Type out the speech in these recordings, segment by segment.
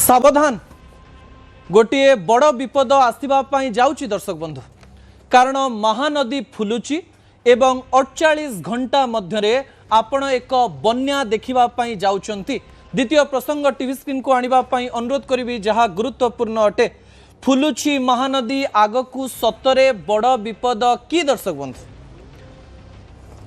सावधान गोटे बड़ विपद आसवाई जाऊँगी दर्शक बंधु कारण महानदी फुलुची एवं 48 घंटा मध्य आपण एक बन्या देखिबापाई जाउचंती। द्वितीय प्रसंग टीवी स्क्रीन को आनिबापाई अनुरोध करी जहाँ गुरुत्वपूर्ण अटे। फुलुची महानदी आगकू सतरे बड़ विपद कि दर्शक बंधु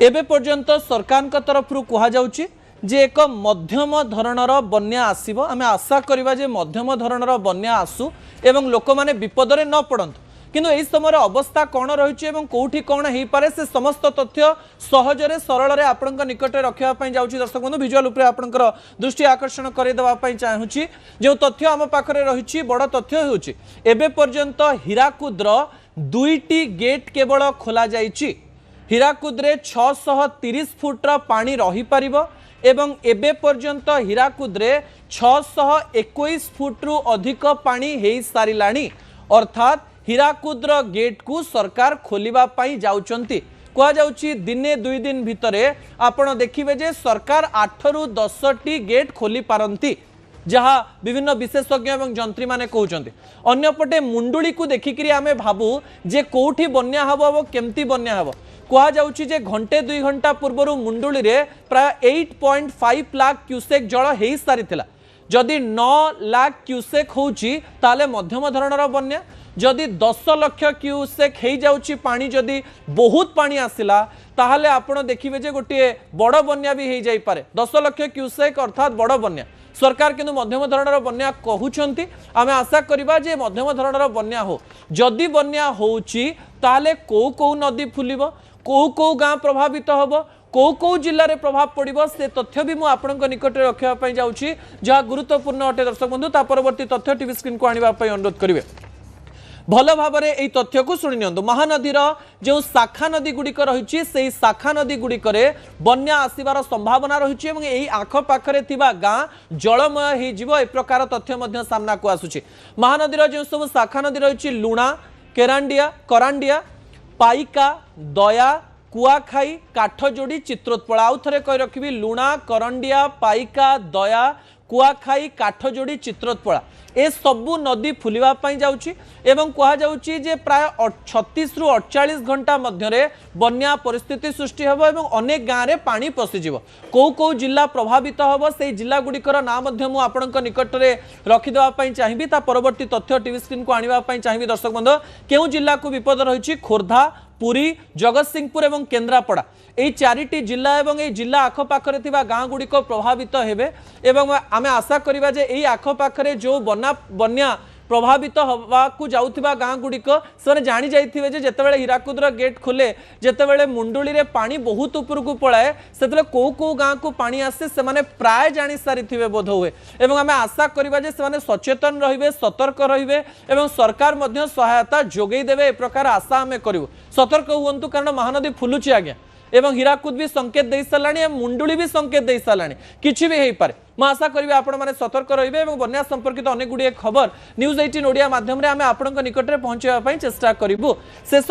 एबे पर्यंत सरकार तरफ कह जाउची जे एक मध्यम धरणर बन्या आसीबो। आमे आशा करिबा जे मध्यम धरणर बन्या आसु एवं लोक माने विपदरे न पड़ंतु। किंतु एही समय अवस्था कौन रही एवं कौटी कौन हो पारे से समस्त तथ्य सहजरे सरल आपंक निकट रखापी जाऊँगी। दर्शक बंधु विजुअल उपरे आपंकर दृष्टि आकर्षण करदेवाई चाहूँगी। जो तथ्य आम पाखरे रही बड़ तथ्य होउची एबे पर्यंत हीराकुद्र 2टी गेट केवल खोला जाइछि। हीराकुद्रे 630 फुट्र पानी रही पारिबो एवं एबे पर्यंत हीराकुद्रे 621 फुट्रु अधिक पानी हेई सारिलाणी। अर्थात हीराकुद्र गेट को सरकार खोलिबा पाई जाउचंती। कह जाउची दिने 2 दिन भितरे आपण देखिबे जे सरकार 8 रु 10टी गेट खोली पारंती जहाँ विभिन्न विशेषज्ञ एवं जंत्री माने कहउचंती। अन्यपटे मुंडुली को देखिकरी आमे भाबू जे कोठी बन्या हबो केमती बन्या हबो। कह जाउची जे घंटे 2 घंटा पूर्व मुंडुली रे प्राय 8.5 लाख क्यूसेक जल हेई सारिथिला। जदि 9 लाख क्यूसेक होउची ताले मध्यम धरणर बन्या। जदि 10 लाख क्यूसेक हेई जाउची पानी जदि बहुत पानी आसिला ताहले आपण देखिबे जे गोटे बड़ बन्या भी हेई जाई पारे। 10 लाख क्यूसेक अर्थात बड़ बन्या। सरकार किंतु मध्यम धरणर बन्या कहउछंती। आमे आशा करिबा जे मध्यम धरणर बन्या हो। जदि बन्या होउची ताहले को नदी फुलिबो, को गाँ प्रभावित होबो, को जिले में प्रभाव पड़ो से तथ्य भी मुझे निकट रखापी जाऊँगी जहाँ गुरुत्वपूर्ण अटे। दर्शक बंधु ता परवर्ती तथ्य टीवी स्क्रीन को आने अनुरोध करेंगे। भल भाव में यही तथ्य को शुणी नि। महानदीर जो शाखा नदी गुड़िक रही से शाखा नदी गुड़िक बन्या आसबार संभावना रही और यही आखपाखे गाँ जलमय हो प्रकार तथ्य सामना को आसूची। महानदीर जो सब शाखा नदी रही लुणा, केरांडिया, करांडिया, पाइका, दया, कुआखाई, काठजोड़ी, चित्रोत्पला। आउ थे कही रखी लुणा, करंडिया, पाइका, दया, कुआखाई, काठजोड़ी, चित्रोत्पला ए सबु नदी फुलिबा पई जाउची एवं कहा जाउची जे प्राय 36 रु 48 घंटा मध्यरे बन्या परिस्थिति सृष्टि हेबो एवं अनेक गाँव रे पानी पसिजिवो। को जिला प्रभावित हेबो से जिला गुड़िकर ना मध्य मु आपनक निकट रे रखि देबा पई चाहिबी। ता परवर्ती तथ्य टीवी स्क्रीन को आनिबा पई चाहिबी। दर्शक बंधु केउ जिला को विपद रहिछि खोर्धा, पुरी, जगतसिंहपुर एवं केन्द्रापड़ा यही 4टी जिला एवं यही जिला आखपाखे गाँ गुड़िक प्रभावित हेबे एवं आमे आशा करिबा जे एही आखपाखे जो बन्या प्रभावित होवाकू जाउथिबा गाँ गुड़िक से जानी जाइथिबे जे जेतेबेले हीराकुद्र गेट खोले जेतेबेले मुंडुली रे पानी बहुत ऊपर को पलाए सेतेबेले को गाँ को पानी आसे से माने प्राय जानी सारिथिबे बोध हुए एवं आमे आशा करिबा जे से माने सचेतन रहिबे, सतर्क रहिबे एवं सरकार मध्य सहायता जोगई देबे ए प्रकार आशा आमे करिवो। सतर्क हुअन्तु कारण महानदी फुलुची आज्ञा एवं हीराकुद भी संकेत दे साराणी, मुंडुली भी संकेत दे साराणी, किछि भी हेई पारे। मु आशा करी आपण माने सतर्क रहिबे एवं बन्या संपर्कित अनेक गुड़िए खबर न्यूज 18 ओडिया माध्यम रे आमे आपनक निकट रे पहुंचाबा पई चेष्टा करिबु।